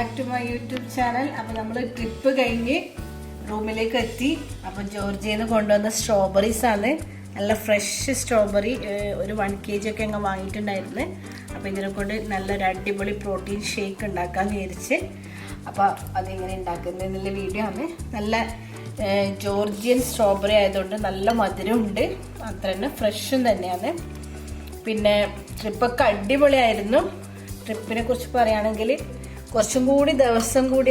Back to my YouTube channel. അപ്പോൾ നമ്മൾ trip കഴിഞ്ഞ് റൂമിലേക്ക് എത്തി. അപ്പോൾ ജോർജിയയിൽ നിന്ന് കൊണ്ടുവന്ന സ്ട്രോബെറീസ് ആണ്. നല്ല ഫ്രഷ് സ്ട്രോബെറി ഒരു 1 kg ഒക്കെ അങ്ങ് വാങ്ങിയിട്ടുണ്ടായിരുന്നു. അപ്പോൾ ഇതിനെ കൊണ്ട് നല്ലൊരു അടിപൊളി പ്രോട്ടീൻ ഷേക്ക് ഉണ്ടാക്കാമെന്ന് വിചാരിച്ച്. അപ്പോൾ അതിങ്ങനെ ഉണ്ടാക്കുന്നതിനുള്ള വീഡിയോ ആണ്. നല്ല ജോർജിയൻ സ്ട്രോബെറി ആയതുകൊണ്ട് നല്ല മധുരമുണ്ട്, അത്ര തന്നെ ഫ്രഷും തന്നെയാണ്. പിന്നെ ട്രിപ്പൊക്കെ അടിപൊളിയായിരുന്നു. ട്രിപ്പിനെ കുറിച്ച് പറയുകയാണെങ്കിൽ കുറച്ചും കൂടി ദിവസം കൂടി